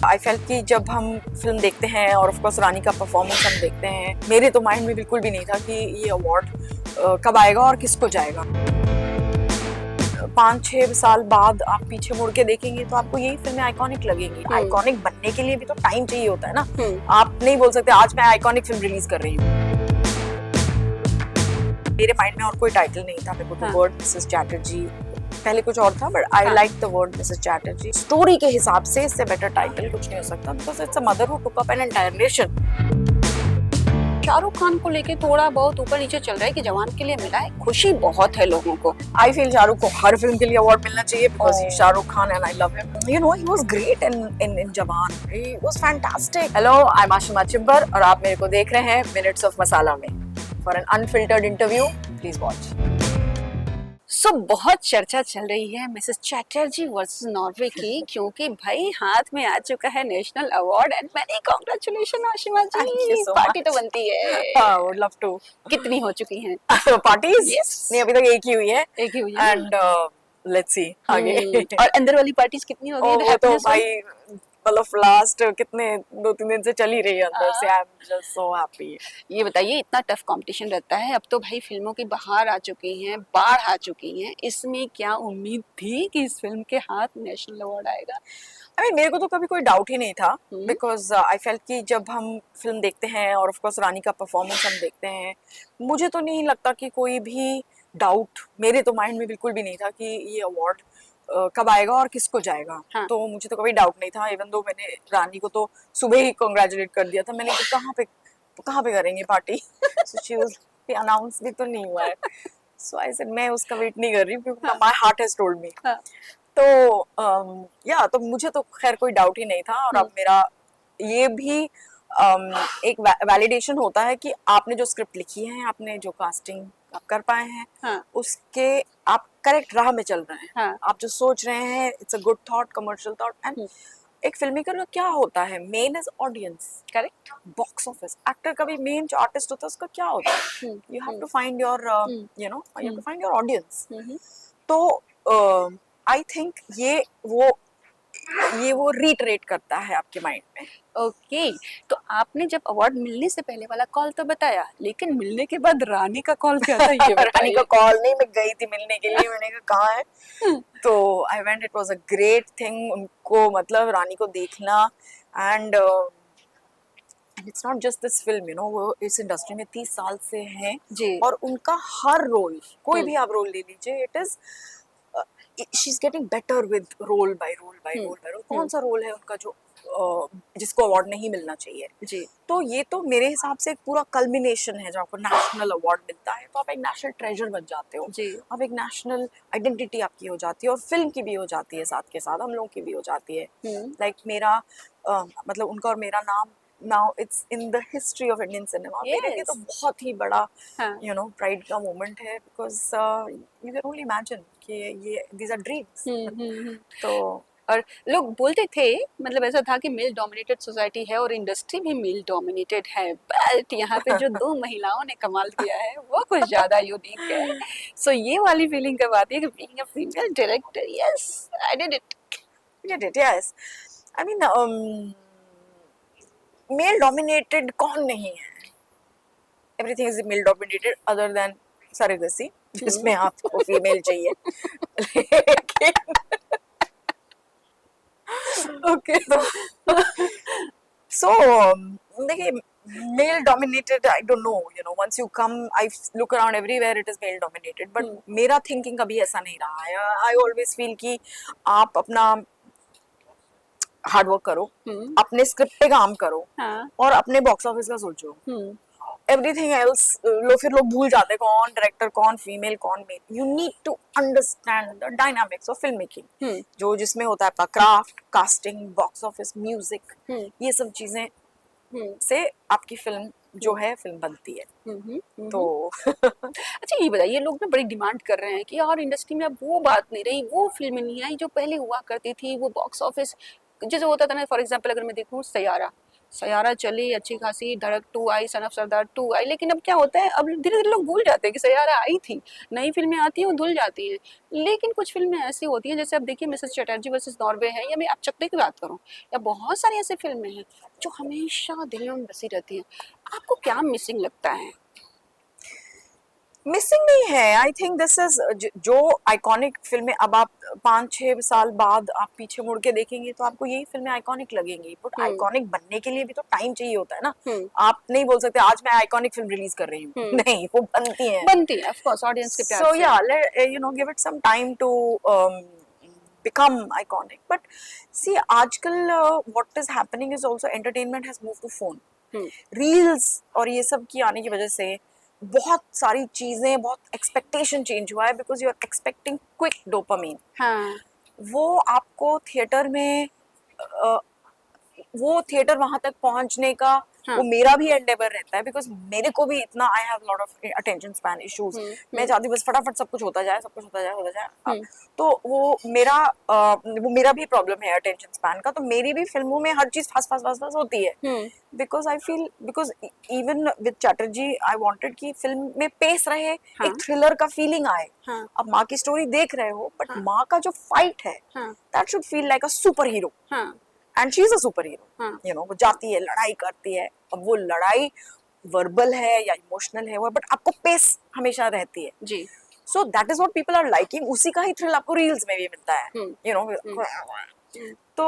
I felt कि जब हम फिल्म देखते हैं और ऑफ कोर्स रानी का परफॉर्मेंस हम देखते हैं, मेरे तो माइंड में बिल्कुल भी नहीं था कि ये अवार्ड कब आएगा और किसको जाएगा। 5-6 साल बाद आप पीछे मुड़ के देखेंगे तो आपको यही फिल्में आइकॉनिक लगेंगी। आइकॉनिक बनने के लिए भी तो टाइम चाहिए होता है ना। आप नहीं बोल सकते आज मैं आइकॉनिक फिल्म रिलीज कर रही हूँ। मेरे माइंड में और कोई टाइटल नहीं था। मेरे को द वर्ड मिसेस चैटर्जी पहले कुछ और था, but I like the word Mrs Chatterjee. Story के हिसाब से इससे बेटर टाइटल कुछ नहीं हो सकता, because it's a mother who took up an entire nation. Shahrukh Khan को लेके थोड़ा बहुत ऊपर नीचे चल रहा है कि जवान के लिए मिला है, खुशी बहुत है लोगों को। आई फील शाहरुख को हर फिल्म के लिए अवार्ड मिलना चाहिए, because he Shahrukh Khan and I love him. You know, he was great in Jawan. He was fantastic. Hello, I am Ashima Chibber और आप मेरे को देख रहे हैं मिनट्स ऑफ मसाला में। For an unfiltered interview please watch. So बहुत चर्चा चल रही है मिसेस चैटर्जी वर्सेस नॉर्वे की, क्योंकि भाई हाथ में आ चुका है national award and many congratulation Ashima ji. Party तो बनती है। Would love to. कितनी हो चुकी हैं पार्टीज? Yes. नहीं, अभी तक एक ही हुई है। एक ही हुई है एंड लेट्स सी आगे। और अंदर वाली पार्टीज कितनी हो गई? वो तो भाई मतलब लास्ट कितने 2-3 दिन से चल ही रही है अंदर से। I am just so happy. ये बताइए, इतना टफ कंपटीशन रहता है, अब तो भाई फिल्मों की बहार आ चुकी है, बाढ़ आ चुकी है, इसमें क्या उम्मीद थी कि इस फिल्म के हाथ नेशनल अवार्ड आएगा? आई मीन मेरे को तो कभी कोई डाउट ही नहीं था, बिकॉज आई फेल्ट कि जब हम फिल्म देखते हैं और ऑफ कोर्स रानी का परफॉर्मेंस हम देखते हैं, मुझे तो नहीं लगता कि कोई भी डाउट, मेरे तो माइंड में बिल्कुल भी नहीं था कि ये अवार्ड कब आएगा और किसको जाएगा। हाँ. तो मुझे तो कभी डाउट नहीं था। इवन दो मैंने रानी को तो सुबह ही कॉन्ग्रेचुलेट कर दिया था। मैंने कहाँ पे करेंगे पार्टी? अनाउंस भी तो नहीं हुआ है। सो आई सेड मैं उसका वेट नहीं कर रही क्योंकि my heart has told me. तो या तो मुझे तो खैर कोई डाउट ही नहीं था। और अब मेरा ये भी एक वैलिडेशन होता है कि आपने जो स्क्रिप्ट लिखी है, आपने जो कास्टिंग आप कर पाए हैं, उसके आप करेक्ट राह में चल रहे हैं। आप जो सोच रहे हैं it's a good thought, commercial thought. And एक फिल्म मेकर का क्या होता है, main is audience, correct, box office. Actor का भी मेन जो आर्टिस्ट होता है उसका क्या होता है, you have to find your you know you have to find your audience. तो आई थिंक ये वो रीटरेट करता है आपके माइंड में। ओके, तो आपने जब अवार्ड मिलने से पहले वाला कॉल तो बताया, लेकिन मिलने के बाद रानी का कॉल क्या था ये रानी का कॉल नहीं, मैं गई थी मिलने के लिए। मैंने कहा कहाँ है, तो I went. It was a great thing उनको, मतलब रानी को देखना। And it's not just this film, you know, वो इस इंडस्ट्री में 30 साल से हैं और उनका हर रोल, कोई भी आप रोल ले लीजिए, it is she is getting better with role by role by role by role. कौन सा रोल है उनका जो जिसको अवार्ड नहीं मिलना चाहिए जी? तो ये तो मेरे हिसाब से एक पूरा कल्मिनेशन है। जब आपको नेशनल अवार्ड मिलता है तो आप एक नेशनल ट्रेजर बन जाते हो जी। आप एक नेशनल आइडेंटिटी आपकी हो जाती है, और फिल्म की भी हो जाती है, साथ के साथ हम लोगों की भी हो जाती है। लाइक मेरा मतलब उनका और मेरा नाम now it's in the history of Indian cinema. मेरे लिए तो बहुत ही बड़ा यू नो प्राइड का मोमेंट है, because you can only imagine कि ये दीज आर ड्रीम्स। तो और लोग बोलते थे, मतलब ऐसा था कि मेल डोमिनेटेड सोसाइटी है और इंडस्ट्री भी मेल डोमिनेटेड है, बट यहाँ पे जो 2 महिलाओं ने कमाल किया है वो कुछ ज्यादा यूनिक है। सो ये वाली फीलिंग कब आती है कि being a female director, yes I did it, yes. I mean male dominated कौन नहीं है? Everything is male dominated other than surrogacy, जिसमें आपको फीमेल चाहिए। लेकिन ओके, सो देखिए, male dominated, I don't know, you know, once you come, I look around everywhere it is male dominated, but मेरा thinking कभी ऐसा नहीं रहा है। आई ऑलवेज फील कि आप अपना हार्ड वर्क करो, अपने स्क्रिप्ट पे काम करो, और अपने बॉक्स ऑफिस का सोचो। एवरीथिंग एल्स फिर लोग भूल जाते कौन डायरेक्टर, कौन फीमेल, कौन male. You need to understand the dynamics of film making, जो जिसमें होता है आपका craft, casting, box office, music, ये सब चीजें से आपकी फिल्म जो है फिल्म बनती है। तो अच्छा ये बताइए, लोग ना बड़ी डिमांड कर रहे हैं कि यार इंडस्ट्री में अब वो बात नहीं रही, वो फिल्म नहीं आई जो पहले हुआ करती थी, वो बॉक्स ऑफिस जैसे होता था ना। फॉर एग्जांपल अगर मैं देखूं सैयारा, सयारा चली अच्छी खासी, धड़क 2 आई, सन ऑफ सरदार 2 आई, लेकिन अब क्या होता है, अब धीरे-धीरे लोग भूल जाते हैं कि सयारा आई थी। नई फ़िल्में आती हैं, वो धुल जाती हैं। लेकिन कुछ फ़िल्में ऐसी होती हैं, जैसे अब देखिए मिसेस चटर्जी वर्सेस नॉर्वे है, या मैं अब चकते की बात करूँ, या बहुत सारी ऐसी फ़िल्में हैं, जो हमेशा दिल में बसी रहती हैं। आपको क्या मिसिंग लगता है? मिसिंग नहीं है। आई थिंक दिस इज जो आइकॉनिक फिल्में अब आप 5-6 साल बाद आप पीछे मुड़ के देखेंगे तो आपको यही फिल्में आइकॉनिक लगेंगी, बट हुँ, आइकॉनिक बनने के लिए भी तो टाइम चाहिए होता है ना। हुँ, आप नहीं बोल सकते आज मैं आइकॉनिक फिल्म रिलीज कर रही हूँ हुँ। नहीं, वो बनती हैं। बनती है, ऑफ़ कोर्स ऑडियंस के प्यार So से। yeah, give it some time to become iconic. But see, आजकल what is happening is also entertainment has moved to phone. Hmm, reels और ये सब की आने की वजह से बहुत सारी चीजें, बहुत एक्सपेक्टेशन चेंज हुआ है, because you are expecting quick dopamine. हाँ, वो आपको थिएटर में अ, वो थिएटर वहां तक पहुंचने का वो हाँ, मेरा भी एंडेवर रहता है, बिकॉज मेरे को भी इतना I have lot of attention span issues. हुँ, मैं हुँ, चाहती हूँ बस फटाफट सब कुछ होता जाए, सब कुछ होता जाए, होता जाए। हुँ, तो वो मेरा भी प्रॉब्लम है अटेंशन स्पैन का, तो मेरी भी फिल्मों में हर चीज फास्ट फास्ट फास्ट फास्ट होती है। हुँ, because I feel, because even with Chatterjee I wanted कि फिल्म में पेस रहे, हाँ, एक थ्रिलर का फीलिंग आए। हाँ, अब माँ की स्टोरी देख रहे हो, बट हाँ, माँ का जो फाइट है हाँ, that should feel like a super hero, हाँ, and she is a super hero. हाँ, वो हाँ, जाती है, लड़ाई करती है। अब वो लड़ाई वर्बल है या इमोशनल है वो, बट आपको पेस हमेशा रहती है। जी, so that is what people are liking, उसी का ही थ्रिल आपको रील्स में भी मिलता है। हुँ, यू नो हुँ, हुँ, तो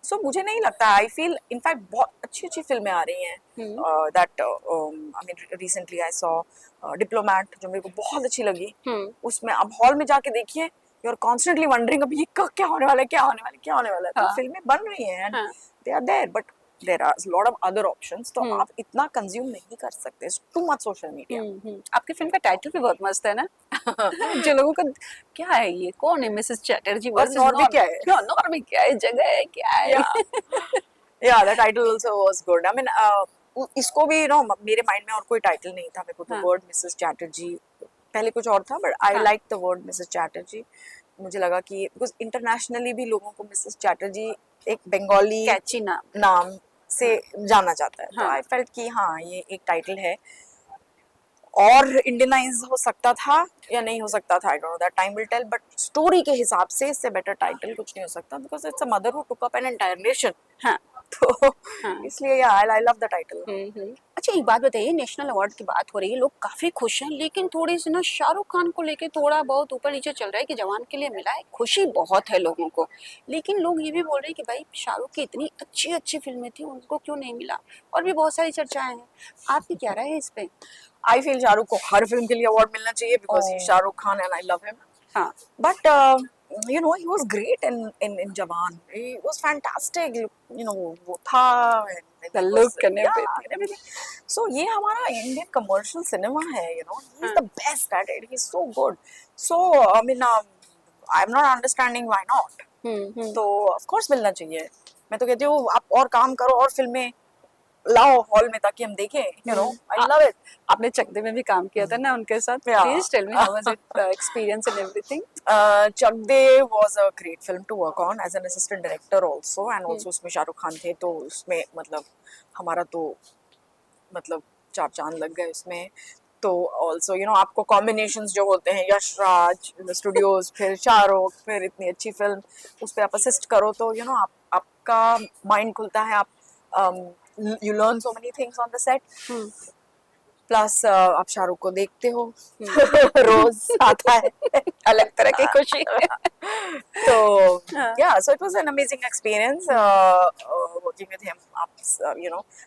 सो मुझे नहीं लगता, आई फील इनफैक्ट बहुत अच्छी अच्छी फिल्में आ रही हैं। हुँ, that I mean recently I saw Diplomat, जो मेरे को बहुत अच्छी लगी। हुँ, उसमें आप हॉल में जाके देखिए, यू आर कॉन्स्टेंटली वंडरिंग अब ये क्या होने वाला है, क्या होने वाला है, क्या होने वाला है। तो हाँ, फिल्में बन रही हैं एंड हाँ, they are there, but there are lot of other options, तो हुँ, आप इतना कंज्यूम नहीं कर सकते, टू मच सोशल मीडिया। हुँ, हुँ। आपकी फ़िल्म का टाइटल भी बहुत मस्त है ना? जो लोगों को क्या है ये? कौन है मिसेस चैटर्जी और वर्सेस नॉर्वे क्या नॉर्वे? है? क्यों नॉर्वे क्या है? जगह है क्या है? या the title also was good. I mean, इसको भी मेरे माइंड में और कोई टाइटल नहीं था। मेरे को तो हाँ, वर्ड मिसेस चैटर्जी पहले कुछ और था, बट आई हाँ, like the word Mrs Chatterjee. मुझे लगा कि बिकॉज इंटरनेशनली भी लोगों को मिसेस चैटर्जी एक बंगाली कैची नाम है। नाम से हाँ, जाना जाता है, तो हाँ, आई फेल्ट कि हाँ ये एक टाइटल है, और इंडियनाइज हो सकता था या नहीं हो सकता था, I don't know, that time will tell, but story के हिसाब से इससे बेटर टाइटल कुछ नहीं हो सकता, because it's a mother who took up an entire nation. हाँ, तो हाँ। इसलिए आई लव द टाइटल। अच्छा एक बात बताइए, नेशनल अवार्ड की बात हो रही है, लोग काफी खुश हैं, लेकिन थोड़ी सी ना शाहरुख खान को लेके थोड़ा बहुत ऊपर नीचे चल रहा है कि जवान के लिए मिला है, खुशी बहुत है लोगों को, लेकिन लोग ये भी बोल रहे हैं कि भाई शाहरुख की इतनी अच्छी अच्छी फिल्में थी, उनको क्यों नहीं मिला, और भी बहुत सारी चर्चाएं हैं। आपकी क्या राय है इस पे? आई फील शाहरुख को हर फिल्म के लिए अवार्ड मिलना चाहिए, oh, because he Shahrukh Khan and I love him. हाँ, But he was great in Jawan. He was fantastic. वो था, and the he was, look and yeah, and everything. everything. So ये हमारा इंडियन कमर्शियल सिनेमा है, he's हाँ, the best at it. He's so good. So I mean, I'm not understanding why not. हम्म। तो of course मिलना चाहिए। मैं तो कहती हूँ आप और काम करो और फिल्में लाओ हॉल में ताकि हम देखें। I love it. आपने चक दे में भी काम किया था ना उनके साथ, Yeah. Please tell me how was it, experience and everything. Chak De was a great film to work on as an assistant director also, and hmm, also उसमें शाहरुख खान थे, तो उसमें मतलब हमारा तो मतलब चार चांद लग गए उसमें। तो ऑल्सो आपको कॉम्बिनेशंस जो होते हैं, यश राज स्टूडियोज, फिर शाहरुख, फिर इतनी अच्छी फिल्म उस पर आप असिस्ट करो, तो आपका माइंड खुलता है, आप you learn so many things on the set. Hmm, plus आप शाहरुख को देखते हो हम्म। रोज आता है। अलग तरह की खुशी। तो हाँ, yeah, so it was an amazing experience hmm, working with him. हाँ,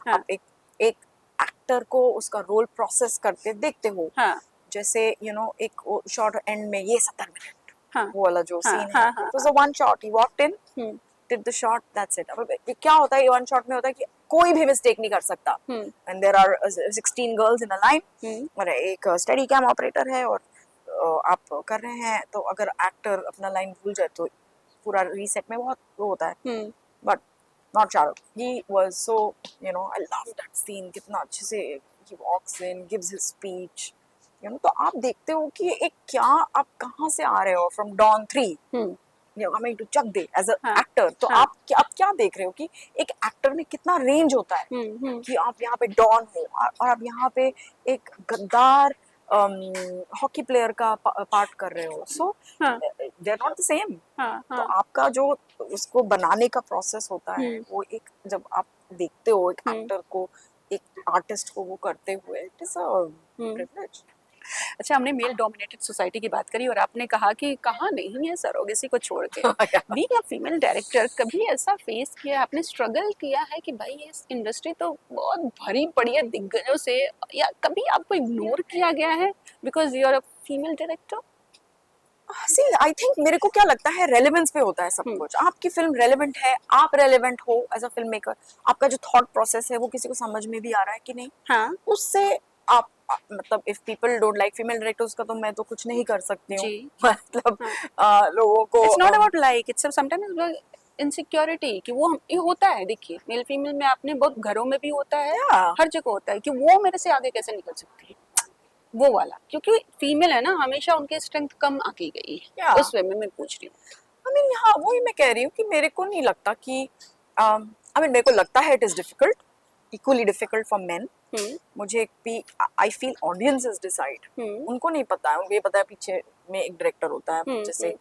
आप एक एक्टर को उसका रोल प्रोसेस करते देखते हो, हाँ, जैसे एक शॉर्ट एंड में ये 70 मिनट हाँ, वो वाला जो हाँ, सीन है, हाँ, हाँ, इट वाज हाँ, a one shot, he walked in, hmm, did the shot, that's it. अब क्या होता है, वन शॉट में होता है कि कोई भी मिस्टेक नहीं कर सकता, hmm, and there are 16 girls in a line, hmm, और एक स्टेडी कैम ऑपरेटर है, और आप कर रहे हैं, तो अगर एक्टर अपना लाइन भूल जाए तो पूरा रीसेट में बहुत वो होता है। Hmm, but not Shahrukh, he was so, I love that scene, कितना अच्छे से he walks in, gives his speech, तो आप देखते हो कि एक क्या, आप कहाँ से आ रहे हो, from Don 3, hmm, coming to Chak De as a हाँ, एक्टर, तो हाँ। आप क्या देख रहे हो कि एक एक्टर में कितना रेंज होता है, कि आप यहाँ पे डॉन हो और आप यहाँ पे एक गद्दार हॉकी प्लेयर का पार्ट कर रहे हो, सो हाँ, they are not the same. हाँ, तो हाँ। आपका जो उसको बनाने का प्रोसेस होता है, वो एक जब आप देखते हो एक एक्टर को, एक आर्टिस्ट को वो करते हुए, इट इज अ प्रिविलेज। अच्छा, हमने मेल डोमिनेटेड सोसाइटी की बात करी और आपने कहा कि कहाँ नहीं है सरोगेसी को छोड़ के। बीइंग अ फीमेल डायरेक्टर, कभी ऐसा फेस किया आपने, स्ट्रगल किया है कि भाई ये इंडस्ट्री तो बहुत भरी पड़ी है दिग्गजों से, या कभी आपको इग्नोर किया गया है because you are a female director? See I think मेरे को क्या लगता है, रेलेवेंस पे होता है सब कुछ। आपकी फिल्म रेलेवेंट है, आप रेलेवेंट हो एज अ फिल्म मेकर, आपका जो थॉट प्रोसेस है वो किसी को समझ में भी आ रहा है कि नहीं, हाँ उससे आप मतलब if people don't like female directors का, तो मैं तो कुछ नहीं कर सकती हूँ। जी। मतलब हाँ। लोगों को it's not about like, it's sometimes insecurity कि वो ये होता है। देखिए मेल फीमेल में आपने बहुत घरों में भी होता है, या हर जगह होता है कि वो मेरे से आगे कैसे निकल सकती है, वो वाला। क्योंकि फीमेल है ना, हमेशा उनकी स्ट्रेंथ कम आकी गई है, या उस वे में मैं पूछ रही हूँ। आई मीन, हाँ वही मैं कह रही हूँ कि मेरे को नहीं लगता कि आई मीन मेरे को लगता है it is difficult, equally difficult for men. Hmm, मुझे भी I feel audiences decide, hmm, उनको नहीं पता है, उनको ये पता है पीछे में एक डायरेक्टर होता है। हम्म, जैसे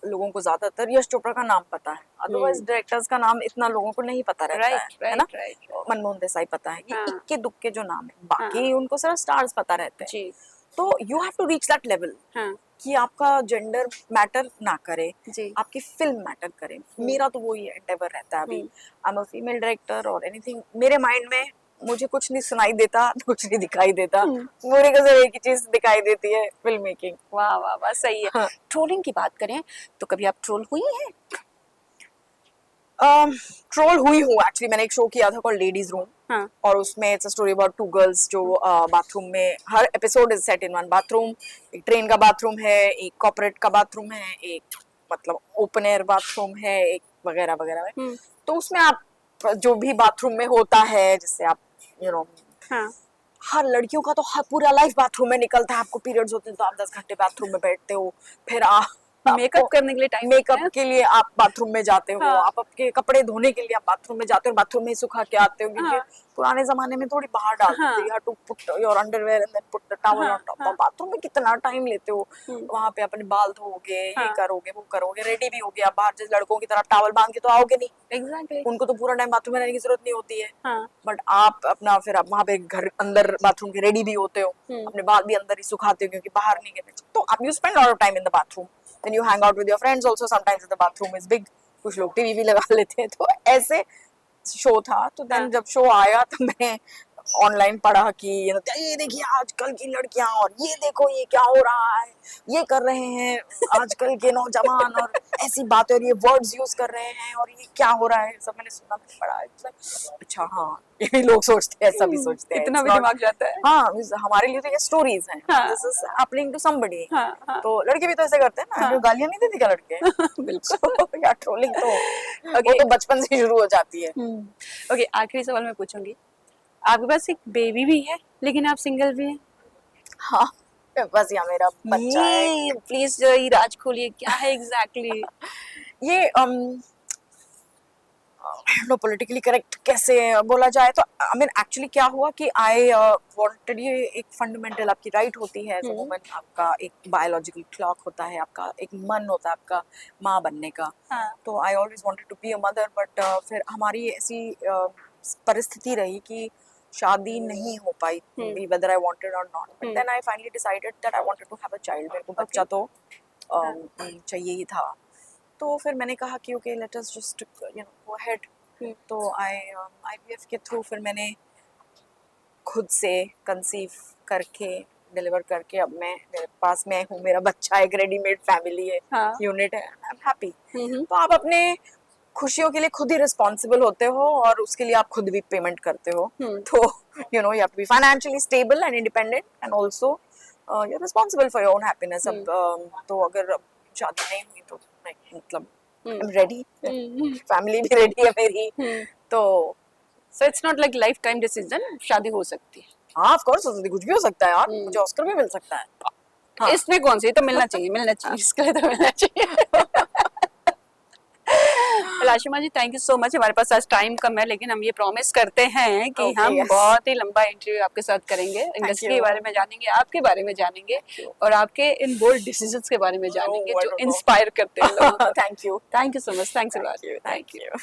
लोगों को ज्यादातर यश चोपड़ा का नाम पता है, अदरवाइज डायरेक्टर्स का नाम इतना लोगों को नहीं पता रहता राइट है ना। Right right. मनमोहन देसाई पता है, ये हाँ इक्के दुक्के जो नाम है, हाँ बाकी उनको सिर्फ स्टार्स पता रहते हैं। जी। तो you have to reach that level हाँ कि आपका जेंडर मैटर ना करे, जी। आपकी फिल्म मैटर करे। मेरा तो वही एंडेवर रहता है अभी, I am a female director और एनीथिंग, मेरे माइंड में मुझे कुछ नहीं सुनाई देता, कुछ नहीं दिखाई देता, पूरी का सिर्फ एक ही चीज दिखाई देती है, फिल्म मेकिंग। वाह वाह वाह, सही है। हाँ। ट्रोलिंग की बात करें तो कभी आप ट्रोल हुई हैं? ट्रोल हुई हूँ एक्चुअली। मैंने एक शो किया था कॉल्ड लेडीज रूम, हाँ। और उसमें it's a story about two girls जो बाथरूम में, हर episode is set in one bathroom. एक ट्रेन का बाथरूम है, एक कॉर्पोरेट का बाथरूम है, एक मतलब ओपन एयर बाथरूम है, एक वगैरह वगैरह है। तो उसमें आप जो भी बाथरूम में होता है, जिससे आप यू नो, हाँ हर लड़कियों का तो हर पूरा लाइफ बाथरूम में निकलता है। आपको पीरियड्स होते हैं तो आप 10 घंटे बाथरूम में बैठते हो, फिर मेकअप आपको करने के लिए टाइम मेकअप है। के लिए आप बाथरूम में जाते हो, हाँ आप आपके कपड़े धोने के लिए आप बाथरूम में जाते हो, बाथरूम में ही सुखा के आते हो, क्योंकि हाँ पुराने जमाने में थोड़ी बाहर डालते थे, हाँ you have to put your underwear and then put the towel हाँ ऑन टॉप। हाँ बाथरूम में कितना टाइम लेते हो, वहां पे अपने बाल धोगे, ये हाँ करोगे, वो करोगे, रेडी भी हो गया, बाहर जैसे लड़कों की तरह टॉवल बांध के तो आओगे नहीं, एग्जैक्टली। उनको तो पूरा टाइम बाथरूम में रहने की जरूरत नहीं होती है। हाँ बट आप अपना फिर आप वहां पे घर अंदर बाथरूम के रेडी भी होते हो, अपने बाल भी अंदर ही सुखाते हो क्योंकि बाहर नहीं गए, तो आप you spend lot of time in the bathroom, then you hang out with your friends also, sometimes the bathroom is big, कुछ लोग टीवी भी लगा लेते हैं। तो ऐसे शो था। तो देन हाँ जब शो आया तो मैंने ऑनलाइन पढ़ा कि ये देखिए आजकल की लड़कियां, और ये देखो ये क्या हो रहा है, ये कर रहे हैं आजकल के नौजवान, और ऐसी बातें, और ये वर्ड्स यूज कर रहे हैं, और ये क्या हो रहा है, सब मैंने सुना, मैंने पढ़ा। अच्छा हाँ, ये भी लोग सोचते हैं, सभी सोचते हैं, इतना It's भी not- दिमाग जाता है। हाँ, हमारे लिए तो ये स्टोरीज हैं, हाँ this is happening to somebody. हाँ हाँ तो लड़के भी तो ऐसे करते हैं ना, हाँ जो गालियां नहीं देते क्या लड़के। बिल्कुल। So, या ट्रोलिंग तो वो ओके तो बचपन से ही शुरू हो जाती है। ओके, आखिरी सवाल मैं पूछूंगी। आपके पास एक बेबी भी है लेकिन आप सिंगल भी हैं। हाँ, बस यहाँ मेरा बच्चा है। ये प्लीज ये राज खोलिए, क्या है एग्जैक्टली? ये नो पॉलिटिकली करेक्ट कैसे बोला जाए, तो आई मीन एक्चुअली क्या हुआ कि आई वांटेड, ये एक फंडामेंटल आपकी राइट होती है एज अ वुमन, आपका एक बायोलॉजिकल क्लॉक होता है, आपका एक मन होता है आपका माँ बनने का। हाँ तो I always wanted to be a mother, but फिर हमारी ऐसी परिस्थिति रही कि शादी नहीं हो पाई, whether I wanted or not, but then I finally decided that I wanted to have a child। मेरे को बच्चा तो चाहिए ही था। तो फिर मैंने कहा कि okay let us just you know go ahead. तो IVF के थ्रू फिर मैंने खुद से कंसीव करके डिलीवर करके, अब मेरे पास मैं हूँ, मेरा बच्चा एक रेडीमेड फैमिली है, हाँ यूनिट है, आई एम हैप्पी। तो आप अपने खुशियों के लिए खुद ही रिस्पॉन्सिबल होते हो, और उसके लिए आप खुद भी पेमेंट करते हो। तो you know you have to be financially stable and independent, and also you are responsible for your own happiness. अब तो अगर अब शादी नहीं हुई तो मैं मतलब आई एम रेडी, फैमिली भी रेडी है मेरी। तो so it's not like life time decision, शादी हो सकती है। हाँ ऑफ कोर्स कुछ भी हो सकता है यार, मुझे ऑस्कर भी मिल सकता है। हाँ। इसमें कौन सी, तो मिलना चाहिए, मिलना चाहिए, इसके लिए तो मिलना चाहिए। लाशिमा जी, थैंक यू सो मच। हमारे पास आज टाइम कम है, लेकिन हम ये प्रॉमिस करते हैं कि Okay, हम yes. बहुत ही लंबा इंटरव्यू आपके साथ करेंगे, इंडस्ट्री के you. बारे में जानेंगे, आपके बारे में जानेंगे you. और आपके इन बोल्ड डिसीजंस के बारे में जानेंगे जो wonderful. इंस्पायर करते हैं लोगों को। Thank you. Thank you so much, thanks a lot, Thank you. Thank Thank you. you.